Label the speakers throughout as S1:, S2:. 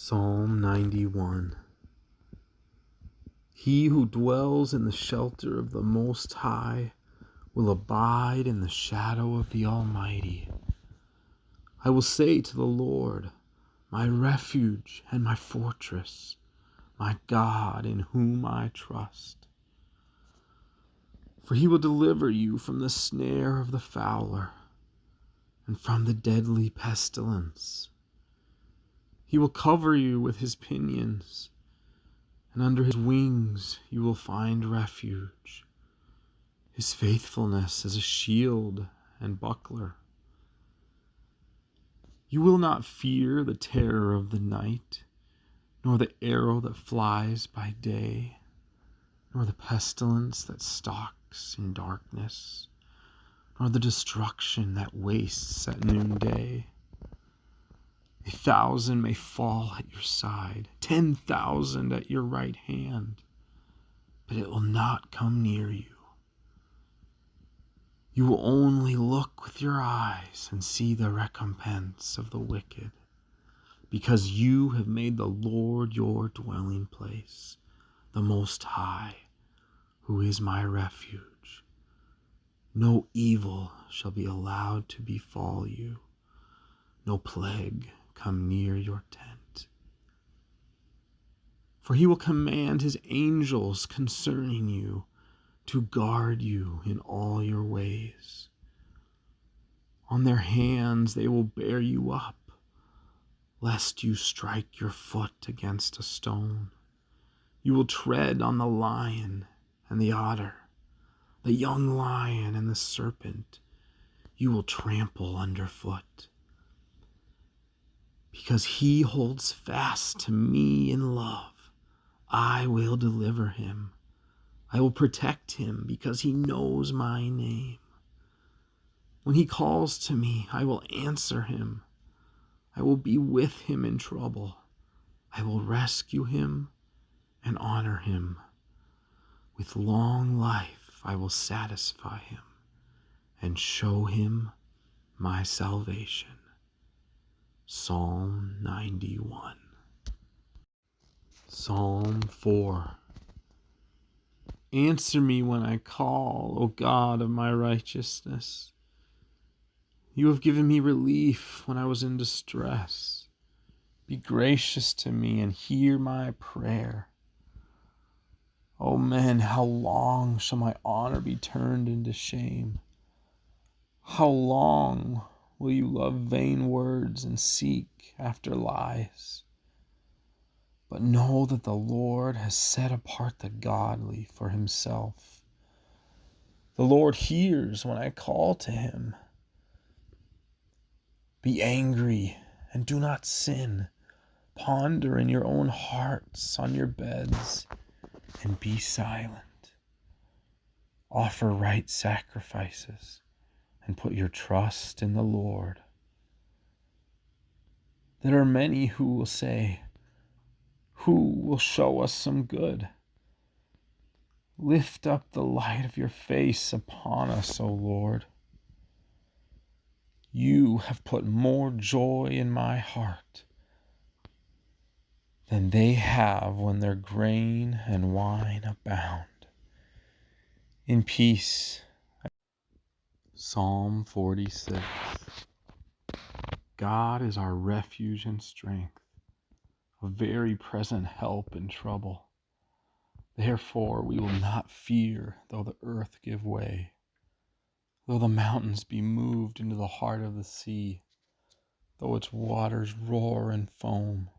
S1: Psalm 91. He who dwells in the shelter of the Most High will abide in the shadow of the Almighty. I will say to the Lord, my refuge and my fortress, my God in whom I trust. For he will deliver you from the snare of the fowler and from the deadly pestilence. He will cover you with his pinions, and under his wings you will find refuge. His faithfulness is a shield and buckler. You will not fear the terror of the night, nor the arrow that flies by day, nor the pestilence that stalks in darkness, nor the destruction that wastes at noonday. 1,000 may fall at your side, 10,000 at your right hand, but it will not come near you. You will only look with your eyes and see the recompense of the wicked, because you have made the Lord your dwelling place, the Most High, who is my refuge. No evil shall be allowed to befall you, no plague come near your tent. For he will command his angels concerning you to guard you in all your ways. On their hands they will bear you up, lest you strike your foot against a stone. You will tread on the lion and the otter, the young lion and the serpent you will trample underfoot. Because he holds fast to me in love, I will deliver him. I will protect him because he knows my name. When he calls to me, I will answer him. I will be with him in trouble. I will rescue him and honor him. With long life I will satisfy him and show him my salvation. Psalm 91. Psalm 4. Answer me when I call, O God of my righteousness. You have given me relief when I was in distress. Be gracious to me and hear my prayer. O men, how long shall my honor be turned into shame? How long will you love vain words and seek after lies? But know that the Lord has set apart the godly for himself. The Lord hears when I call to him. Be angry and do not sin. Ponder in your own hearts on your beds and be silent. Offer right sacrifices and put your trust in the Lord. There are many who will say, who will show us some good? Lift up the light of your face upon us, O Lord. You have put more joy in my heart than they have when their grain and wine abound. In peace. Psalm 46. God is our refuge and strength, a very present help in trouble. Therefore we will not fear, though the earth give way, though the mountains be moved into the heart of the sea, though its waters roar and foam,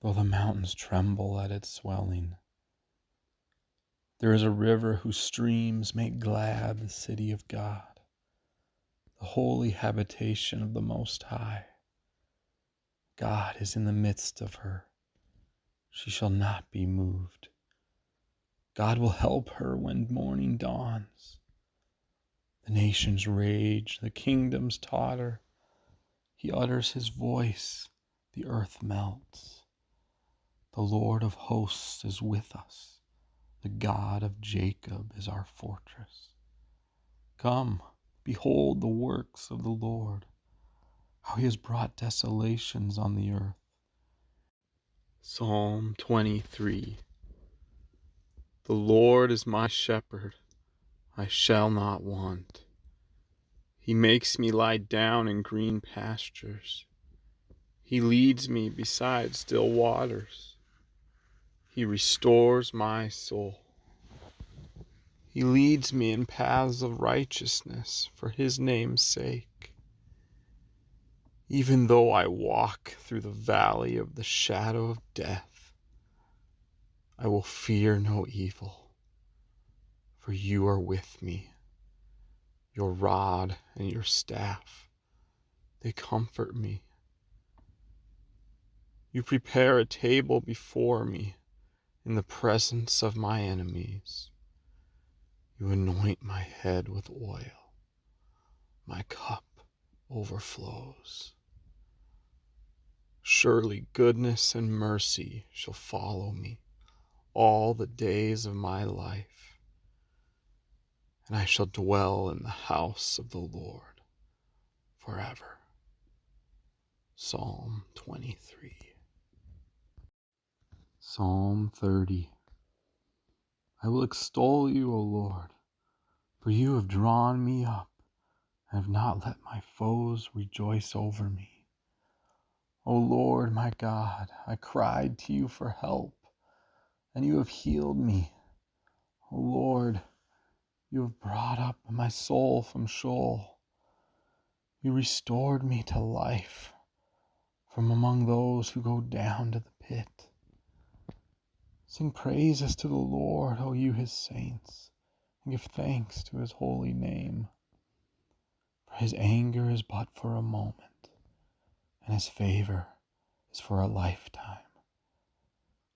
S1: though the mountains tremble at its swelling. There is a river whose streams make glad the city of God, the holy habitation of the Most High. God is in the midst of her. She shall not be moved. God will help her when morning dawns. The nations rage, the kingdoms totter. He utters his voice, the earth melts. The Lord of hosts is with us. The God of Jacob is our fortress. Come, behold the works of the Lord, how he has brought desolations on the earth. Psalm 23. The Lord is my shepherd, I shall not want. He makes me lie down in green pastures. He leads me beside still waters. He restores my soul. He leads me in paths of righteousness for his name's sake. Even though I walk through the valley of the shadow of death, I will fear no evil, for you are with me. Your rod and your staff, they comfort me. You prepare a table before me in the presence of my enemies. You anoint my head with oil. My cup overflows. Surely goodness and mercy shall follow me all the days of my life, and I shall dwell in the house of the Lord forever. Psalm 23. Psalm 30. I will extol you, O Lord, for you have drawn me up and have not let my foes rejoice over me. O Lord, my God, I cried to you for help, and you have healed me. O Lord, you have brought up my soul from Sheol. You restored me to life from among those who go down to the pit. Sing praises to the Lord, O you his saints, and give thanks to his holy name. For his anger is but for a moment, and his favor is for a lifetime.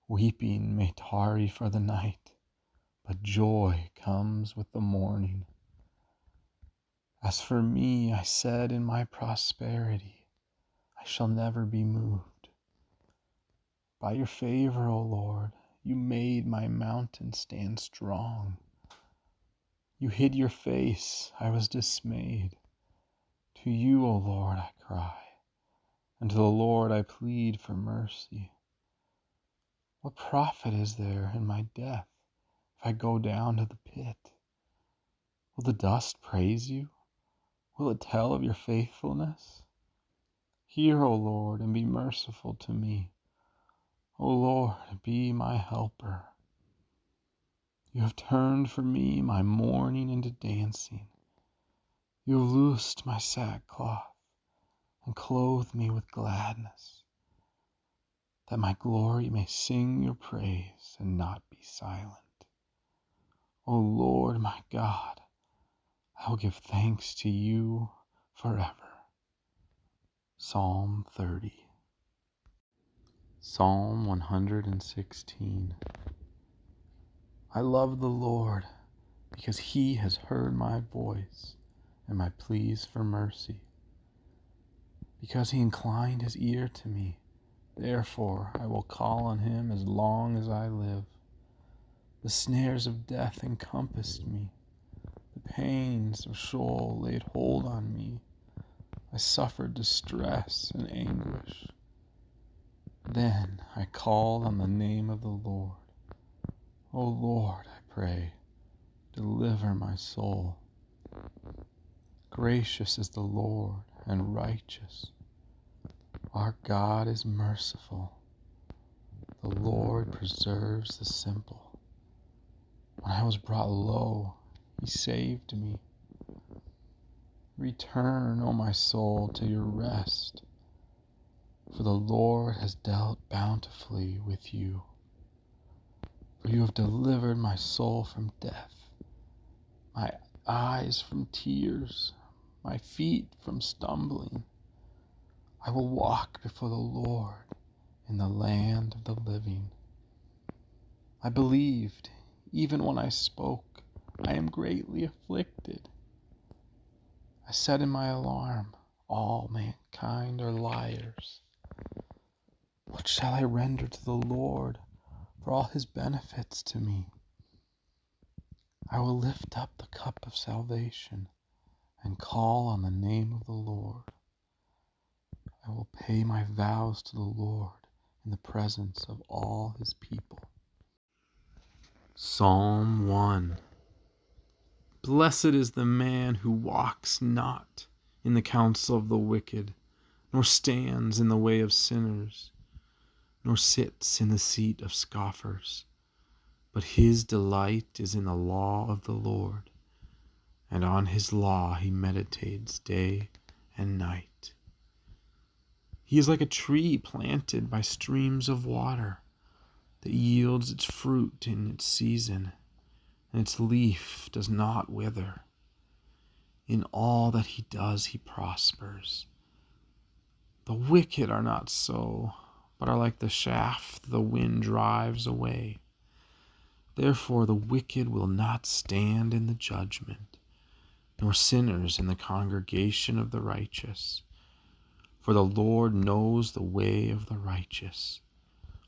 S1: Weeping may tarry for the night, but joy comes with the morning. As for me, I said in my prosperity, I shall never be moved. By your favor, O Lord, you made my mountain stand strong. You hid your face, I was dismayed. To you, O Lord, I cry, and to the Lord I plead for mercy. What profit is there in my death if I go down to the pit? Will the dust praise you? Will it tell of your faithfulness? Hear, O Lord, and be merciful to me. O Lord, be my helper. You have turned for me my mourning into dancing. You have loosed my sackcloth and clothed me with gladness, that my glory may sing your praise and not be silent. O Lord, my God, I will give thanks to you forever. Psalm 30. Psalm 116. I love the Lord because he has heard my voice and my pleas for mercy. Because he inclined his ear to me, therefore I will call on him as long as I live. The snares of death encompassed me. The pains of Sheol laid hold on me. I suffered distress and anguish. Then I called on the name of the Lord. O Lord, I pray, deliver my soul. Gracious is the Lord and righteous. Our God is merciful. The Lord preserves the simple. When I was brought low, he saved me. Return, O my soul, to your rest, for the Lord has dealt bountifully with you. For you have delivered my soul from death, my eyes from tears, my feet from stumbling. I will walk before the Lord in the land of the living. I believed, even when I spoke, I am greatly afflicted. I said in my alarm, all mankind are liars. What shall I render to the Lord for all his benefits to me? I will lift up the cup of salvation and call on the name of the Lord. I will pay my vows to the Lord in the presence of all his people. Psalm 1. Blessed is the man who walks not in the counsel of the wicked, nor stands in the way of sinners, nor sits in the seat of scoffers. But his delight is in the law of the Lord, and on his law he meditates day and night. He is like a tree planted by streams of water that yields its fruit in its season, and its leaf does not wither. In all that he does, he prospers. The wicked are not so, but are like the shaft the wind drives away. Therefore the wicked will not stand in the judgment, nor sinners in the congregation of the righteous. For the Lord knows the way of the righteous,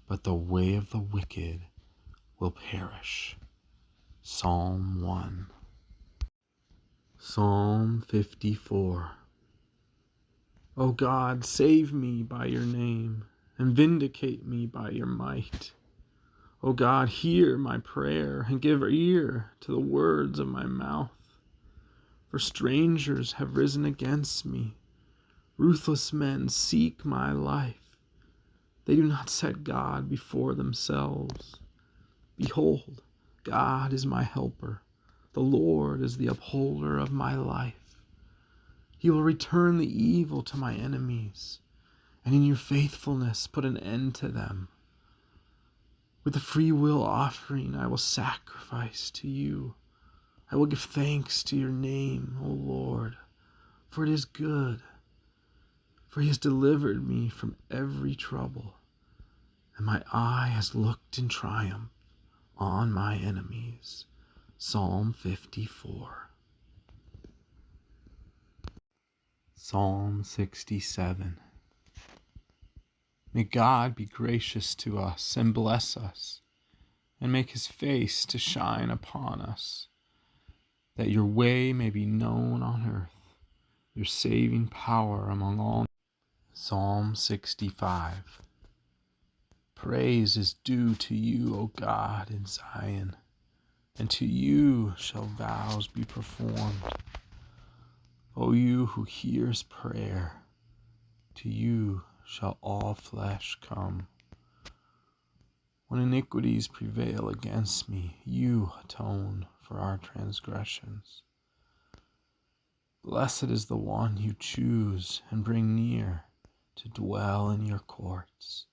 S1: but the way of the wicked will perish. Psalm 1. Psalm 54. O God, save me by your name, and vindicate me by your might. O God, hear my prayer, and give ear to the words of my mouth. For strangers have risen against me. Ruthless men seek my life. They do not set God before themselves. Behold, God is my helper. The Lord is the upholder of my life. He will return the evil to my enemies, and in your faithfulness put an end to them. With a free will offering I will sacrifice to you. I will give thanks to your name, O Lord, for it is good. For he has delivered me from every trouble, and my eye has looked in triumph on my enemies. Psalm 54. Psalm 67. May God be gracious to us and bless us, and make his face to shine upon us, that your way may be known on earth, your saving power among all. Psalm 65. Praise is due to you, O God, in Zion, and to you shall vows be performed. O you who hears prayer, to you shall all flesh come. When iniquities prevail against me, you atone for our transgressions. Blessed is the one you choose and bring near to dwell in your courts.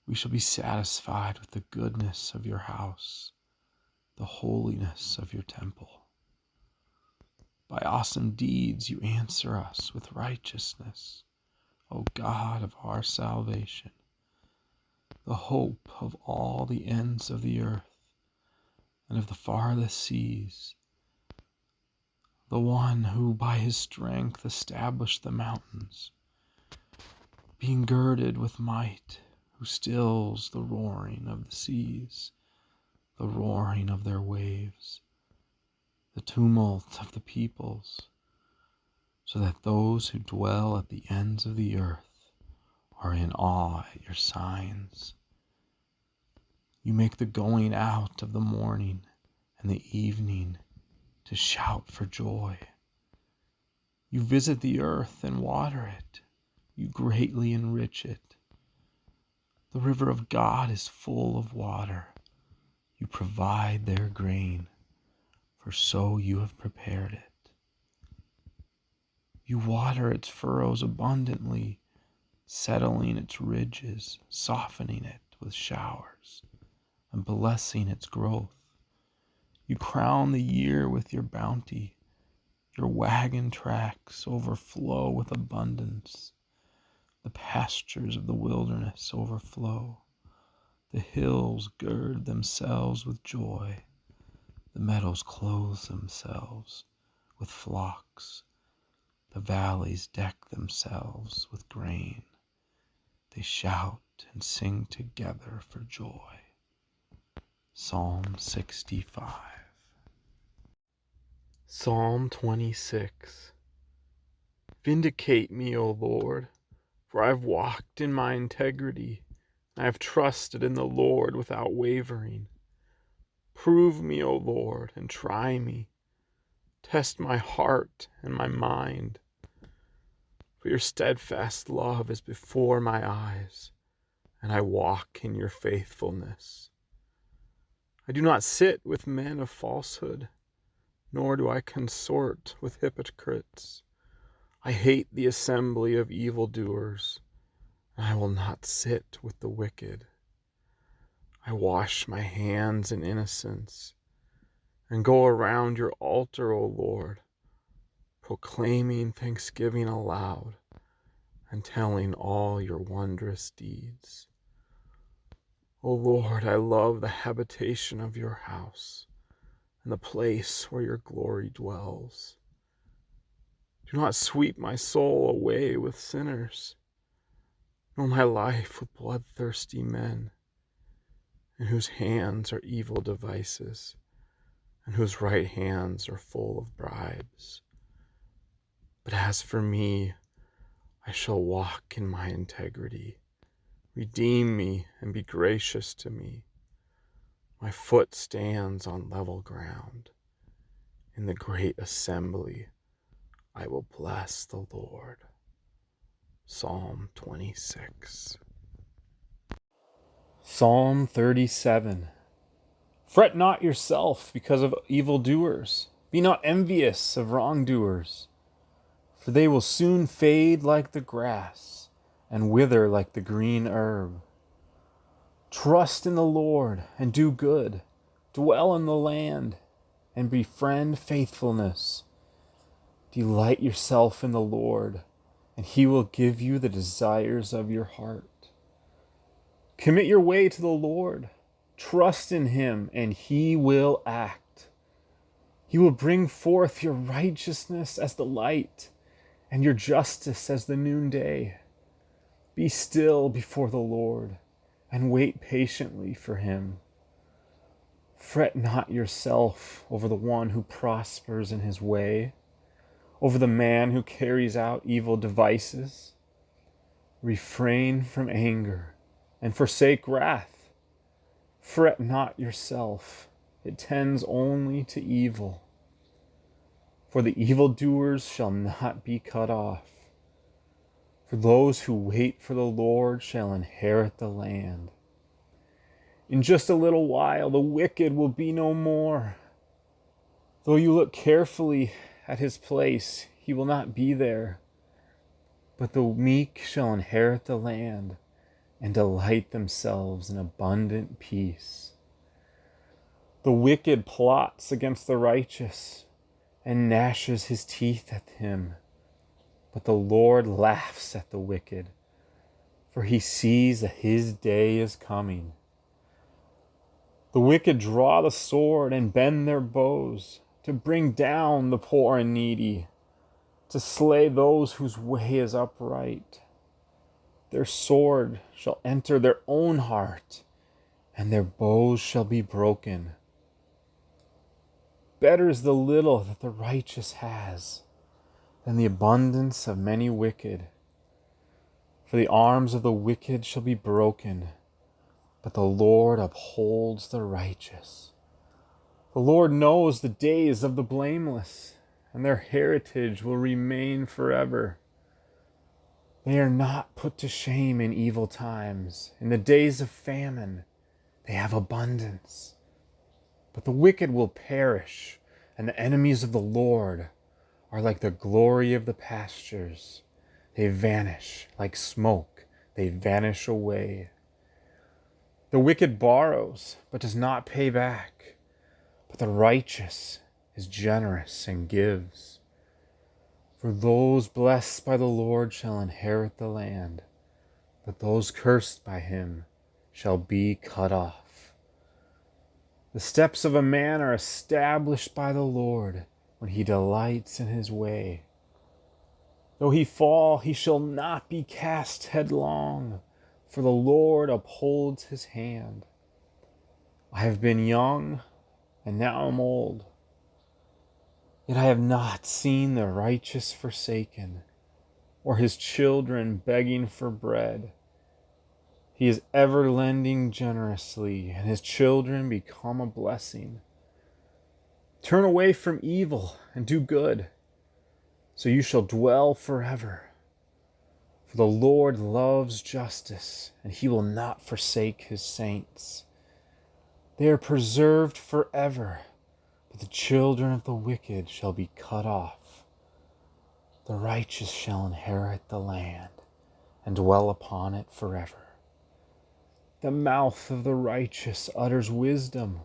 S1: We shall be satisfied with the goodness of your house, the holiness of your temple. By awesome deeds you answer us with righteousness, O God of our salvation, the hope of all the ends of the earth and of the farthest seas, the one who by his strength established the mountains, being girded with might, who stills the roaring of the seas, the roaring of their waves, the tumult of the peoples, so that those who dwell at the ends of the earth are in awe at your signs. You make the going out of the morning and the evening to shout for joy. You visit the earth and water it. You greatly enrich it. The river of God is full of water. You provide their grain, for so you have prepared it. You water its furrows abundantly, settling its ridges, softening it with showers, and blessing its growth. You crown the year with your bounty. Your wagon tracks overflow with abundance. The pastures of the wilderness overflow. The hills gird themselves with joy. The meadows clothe themselves with flocks. The valleys deck themselves with grain. They shout and sing together for joy. Psalm 65. Psalm 26. Vindicate me, O Lord, for I have walked in my integrity I have trusted in the Lord without wavering. Prove me, O Lord, and try me. Test my heart and my mind. For your steadfast love is before my eyes, and I walk in your faithfulness. I do not sit with men of falsehood, nor do I consort with hypocrites. I hate the assembly of evildoers, and I will not sit with the wicked. I wash my hands in innocence and go around your altar, O Lord, proclaiming thanksgiving aloud and telling all your wondrous deeds. O Lord, I love the habitation of your house and the place where your glory dwells. Do not sweep my soul away with sinners, nor my life with bloodthirsty men, in whose hands are evil devices, and whose right hands are full of bribes. But as for me, I shall walk in my integrity. Redeem me and be gracious to me. My foot stands on level ground. In the great assembly, I will bless the Lord. Psalm 26. Psalm 37. Fret not yourself because of evildoers. Be not envious of wrongdoers, for they will soon fade like the grass and wither like the green herb. Trust in the Lord and do good. Dwell in the land and befriend faithfulness. Delight yourself in the Lord, and he will give you the desires of your heart. Commit your way to the Lord. Trust in him, and he will act. He will bring forth your righteousness as the light, and your justice as the noonday. Be still before the Lord, and wait patiently for him. Fret not yourself over the one who prospers in his way, over the man who carries out evil devices. Refrain from anger and forsake wrath. Fret not yourself, it tends only to evil. For the evildoers shall not be cut off. For those who wait for the Lord shall inherit the land. In just a little while the wicked will be no more. Though you look carefully at his place, he will not be there. But the meek shall inherit the land and delight themselves in abundant peace. The wicked plots against the righteous and gnashes his teeth at him. But the Lord laughs at the wicked, for he sees that his day is coming. The wicked draw the sword and bend their bows to bring down the poor and needy, to slay those whose way is upright. Their sword shall enter their own heart, and their bows shall be broken. Better is the little that the righteous has than the abundance of many wicked. For the arms of the wicked shall be broken, but the Lord upholds the righteous. The Lord knows the days of the blameless, and their heritage will remain forever. They are not put to shame in evil times. In the days of famine, they have abundance. But the wicked will perish, and the enemies of the Lord are like the glory of the pastures. They vanish like smoke. They vanish away. The wicked borrows, but does not pay back. But the righteous is generous and gives. For those blessed by the Lord shall inherit the land, but those cursed by him shall be cut off. The steps of a man are established by the Lord when he delights in his way. Though he fall, he shall not be cast headlong, for the Lord upholds his hand. I have been young, and now am old, yet I have not seen the righteous forsaken, or his children begging for bread. He is ever lending generously, and his children become a blessing. Turn away from evil and do good, so you shall dwell forever. For the Lord loves justice, and he will not forsake his saints. They are preserved forever, but the children of the wicked shall be cut off. The righteous shall inherit the land and dwell upon it forever. The mouth of the righteous utters wisdom,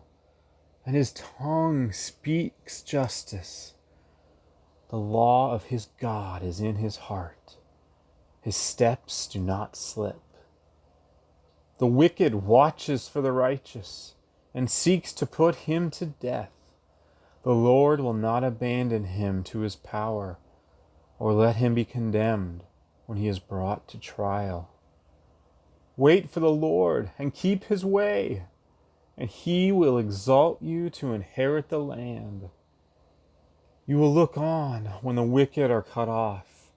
S1: and his tongue speaks justice. The law of his God is in his heart. His steps do not slip. The wicked watches for the righteous and seeks to put him to death. The Lord will not abandon him to his power, or let him be condemned when he is brought to trial. Wait for the Lord and keep his way, and he will exalt you to inherit the land. You will look on when the wicked are cut off.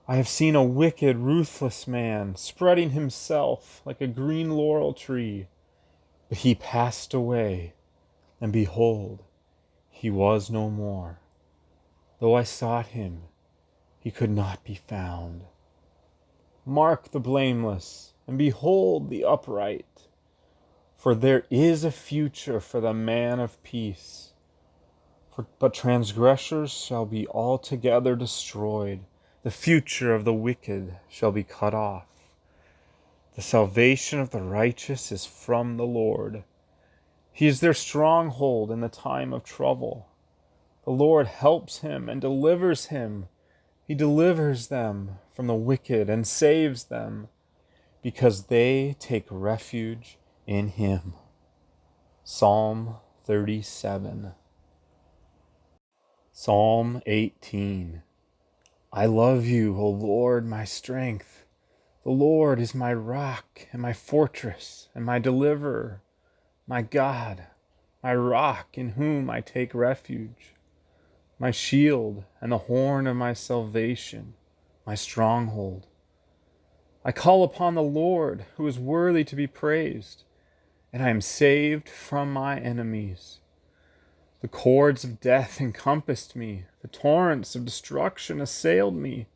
S1: I have seen a wicked, ruthless man spreading himself like a green laurel tree, but he passed away, and behold, he was no more. Though I sought him, he could not be found. Mark the blameless, and behold the upright, for there is a future for the man of peace. But transgressors shall be altogether destroyed. The future of the wicked shall be cut off. The salvation of the righteous is from the Lord. He is their stronghold in the time of trouble. The Lord helps him and delivers him. He delivers them from the wicked and saves them, because they take refuge in him. Psalm 37. Psalm 18. I love you, O Lord, my strength. The Lord is my rock and my fortress and my deliverer, my God, my rock in whom I take refuge, my shield and the horn of my salvation, my stronghold. I call upon the Lord, who is worthy to be praised, and I am saved from my enemies. The cords of death encompassed me. The torrents of destruction assailed me.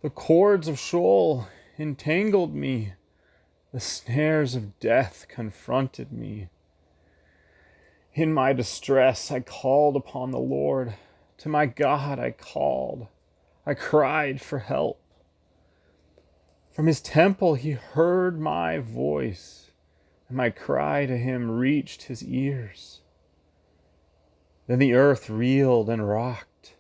S1: The cords of Sheol entangled me. The snares of death confronted me. In my distress, I called upon the Lord. To my God I called. I cried for help. From his temple he heard my voice, and my cry to him reached his ears. Then the earth reeled and rocked.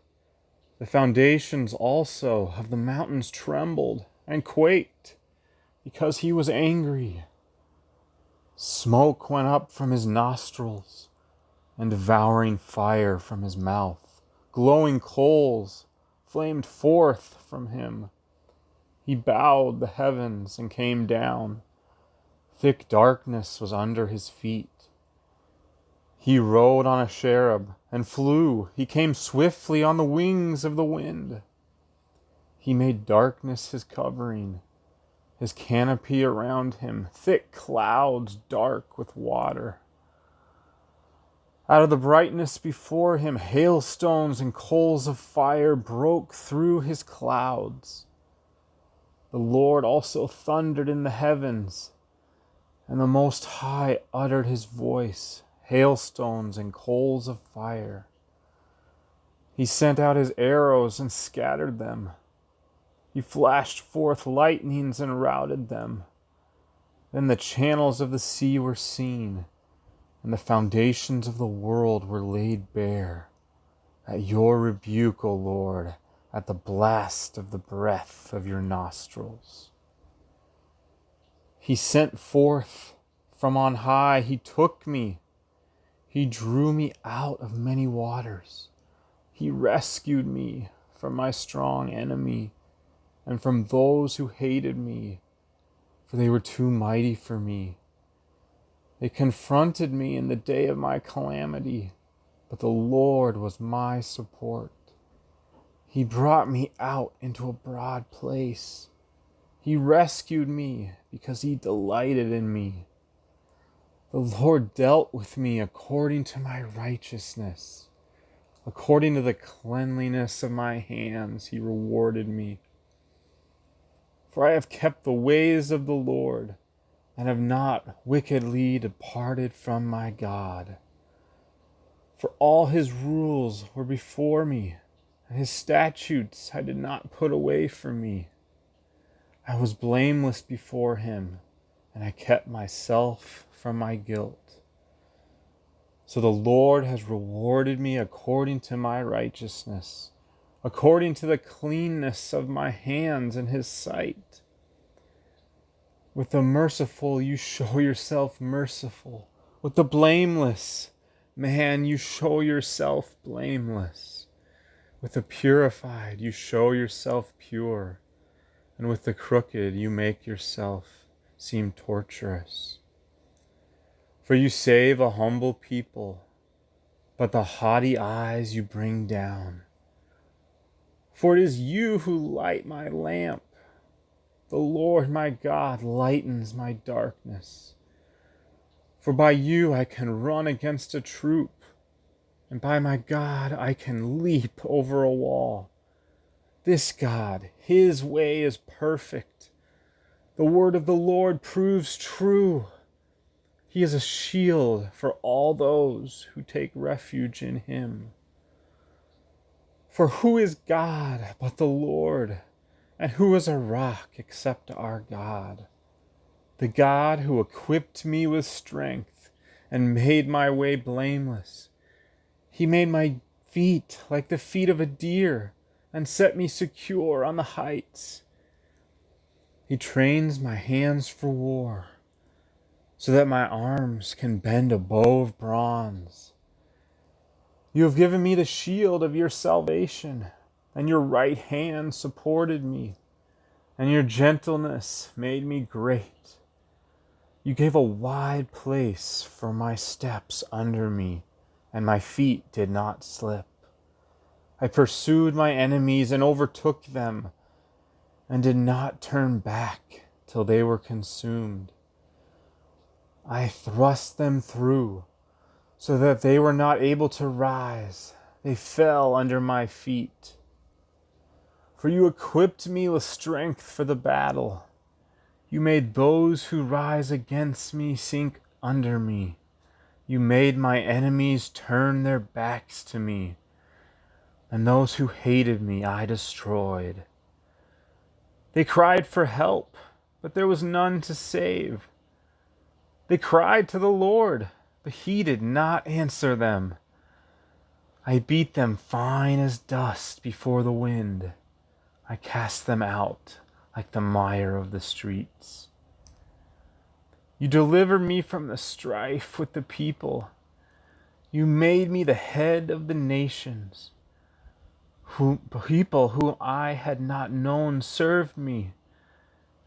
S1: The foundations also of the mountains trembled and quaked, because he was angry. Smoke went up from his nostrils, and devouring fire from his mouth. Glowing coals flamed forth from him. He bowed the heavens and came down. Thick darkness was under his feet. He rode on a cherub and flew. He came swiftly on the wings of the wind. He made darkness his covering, his canopy around him, thick clouds dark with water. Out of the brightness before him, hailstones and coals of fire broke through his clouds. The Lord also thundered in the heavens, and the Most High uttered his voice, hailstones and coals of fire. He sent out his arrows and scattered them. He flashed forth lightnings and routed them. Then the channels of the sea were seen, and the foundations of the world were laid bare. At your rebuke, O Lord, at the blast of the breath of your nostrils. He sent forth from on high, he took me. He drew me out of many waters. He rescued me from my strong enemy and from those who hated me, for they were too mighty for me. They confronted me in the day of my calamity, but the Lord was my support. He brought me out into a broad place. He rescued me because he delighted in me. The Lord dealt with me according to my righteousness. According to the cleanliness of my hands, he rewarded me. For I have kept the ways of the Lord, and have not wickedly departed from my God. For all his rules were before me, and his statutes I did not put away from me. I was blameless before him, and I kept myself from my guilt. So the Lord has rewarded me according to my righteousness, according to the cleanness of my hands in his sight. With the merciful you show yourself merciful. With the blameless, man, you show yourself blameless. With the purified you show yourself pure. And with the crooked you make yourself seem torturous. For you save a humble people, but the haughty eyes you bring down. For it is you who light my lamp. The Lord my God lightens my darkness. For by you I can run against a troop, and by my God I can leap over a wall. This God, his way is perfect. The word of the Lord proves true. He is a shield for all those who take refuge in him. For who is God but the Lord? And who is a rock except our God? The God who equipped me with strength and made my way blameless. He made my feet like the feet of a deer and set me secure on the heights. He trains my hands for war, so that my arms can bend a bow of bronze. You have given me the shield of your salvation, and your right hand supported me, and your gentleness made me great. You gave a wide place for my steps under me, and my feet did not slip. I pursued my enemies and overtook them, and did not turn back till they were consumed. I thrust them through, so that they were not able to rise. They fell under my feet. For you equipped me with strength for the battle. You made those who rise against me sink under me. You made my enemies turn their backs to me, and those who hated me I destroyed. They cried for help, but there was none to save. They cried to the Lord, but he did not answer them. I beat them fine as dust before the wind. I cast them out like the mire of the streets. You delivered me from the strife with the people. You made me the head of the nations. People whom I had not known served me.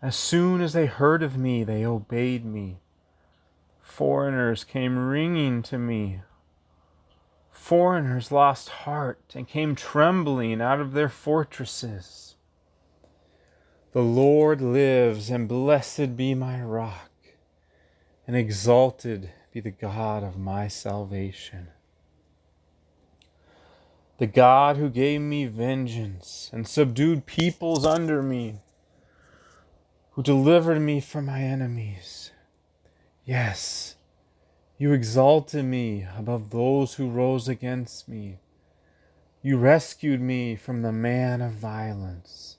S1: As soon as they heard of me, they obeyed me. Foreigners came ringing to me. Foreigners lost heart and came trembling out of their fortresses. The Lord lives, and blessed be my rock, and exalted be the God of my salvation. The God who gave me vengeance and subdued peoples under me, who delivered me from my enemies. Yes, you exalted me above those who rose against me. You rescued me from the man of violence.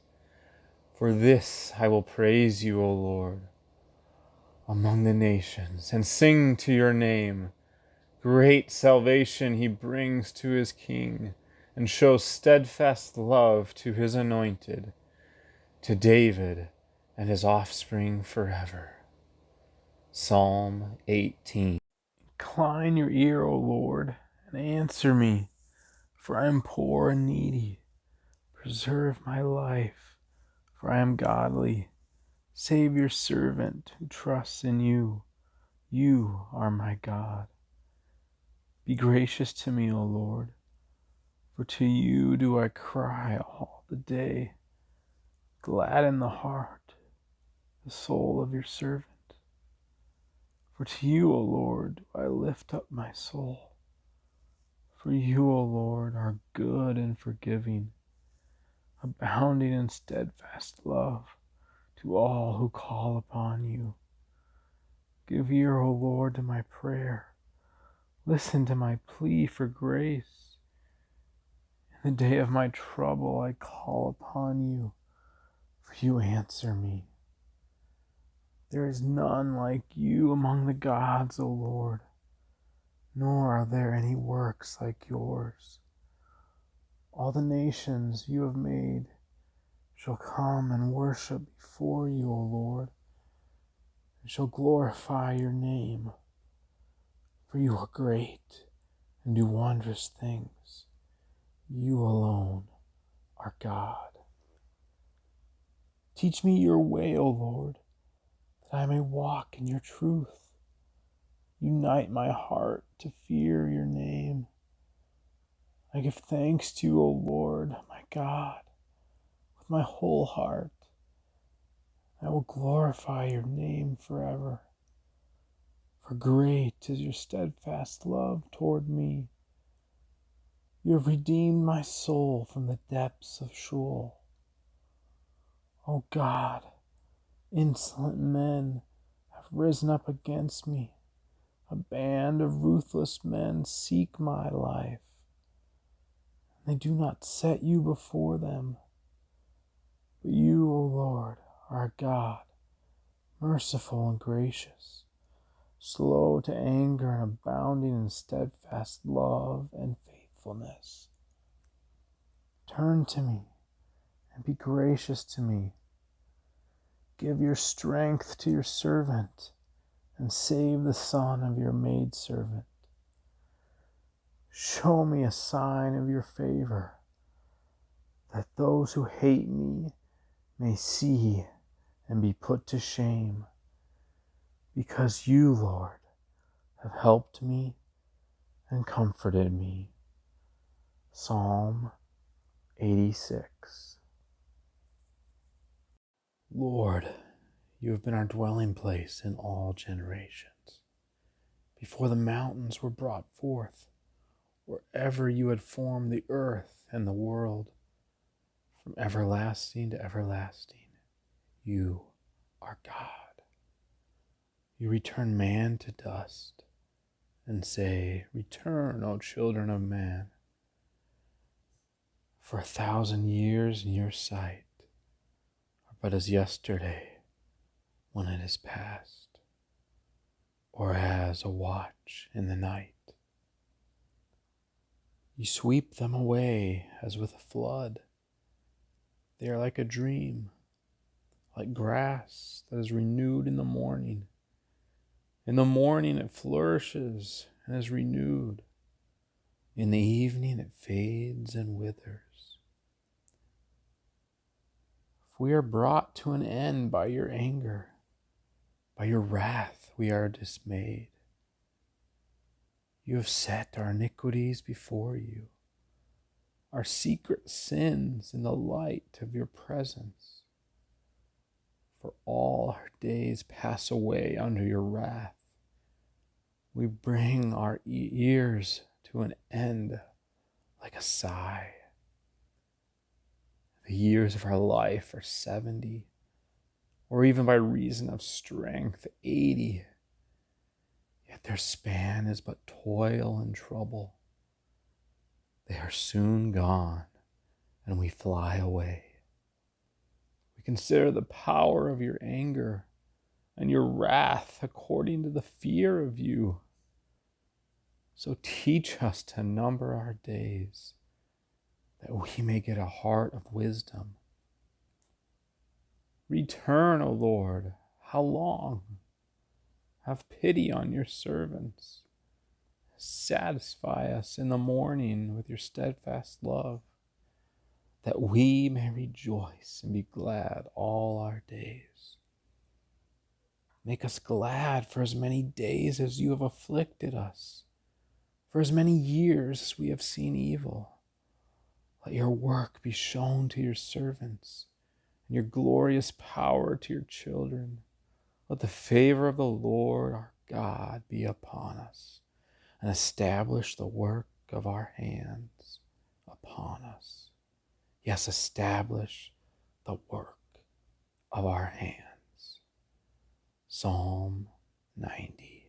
S1: For this I will praise you, O Lord, among the nations, and sing to your name. Great salvation he brings to his king, and shows steadfast love to his anointed, to David and his offspring forever. Psalm 18. Incline your ear, O Lord, and answer me, for I am poor and needy. Preserve my life, for I am godly. Save your servant who trusts in you. You are my God. Be gracious to me, O Lord, for to you do I cry all the day. Gladden the heart the soul of your servant. For to you, O Lord, do I lift up my soul. For you, O Lord, are good and forgiving, abounding in steadfast love to all who call upon you. Give ear, O Lord, to my prayer. Listen to my plea for grace. In the day of my trouble I call upon you, for you answer me. There is none like you among the gods, O Lord, nor are there any works like yours. All the nations you have made shall come and worship before you, O Lord, and shall glorify your name. For you are great and do wondrous things. You alone are God. Teach me your way, O Lord, that I may walk in your truth. Unite my heart to fear your name. I give thanks to you, O Lord, my God, with my whole heart. I will glorify your name forever. For great is your steadfast love toward me. You have redeemed my soul from the depths of Sheol. O God, insolent men have risen up against me. A band of ruthless men seek my life. They do not set you before them. But you, O Lord, are God, merciful and gracious, slow to anger and abounding in steadfast love and faithfulness. Turn to me and be gracious to me. Give your strength to your servant and save the son of your maidservant. Show me a sign of your favor, that those who hate me may see and be put to shame, because you, Lord, have helped me and comforted me. Psalm 86. Lord, you have been our dwelling place in all generations. Before the mountains were brought forth, wherever you had formed the earth and the world, from everlasting to everlasting, you are God. You return man to dust and say, return, O children of man. For 1,000 years in your sight are but as yesterday when it is past, or as a watch in the night. You sweep them away as with a flood. They are like a dream, like grass that is renewed in the morning. In the morning it flourishes and is renewed. In the evening it fades and withers. If we are brought to an end by your anger, by your wrath we are dismayed. You have set our iniquities before you, our secret sins in the light of your presence. For all our days pass away under your wrath. We bring our years to an end like a sigh. The years of our life are 70, or even by reason of strength, 80. Yet their span is but toil and trouble. They are soon gone, and we fly away. We consider the power of your anger and your wrath according to the fear of you. So teach us to number our days, that we may get a heart of wisdom. Return, O Lord, how long? Have pity on your servants. Satisfy us in the morning with your steadfast love, that we may rejoice and be glad all our days. Make us glad for as many days as you have afflicted us, for as many years as we have seen evil. Let your work be shown to your servants, and your glorious power to your children. Let the favor of the Lord our God be upon us, and establish the work of our hands upon us. Yes, establish the work of our hands. Psalm 90.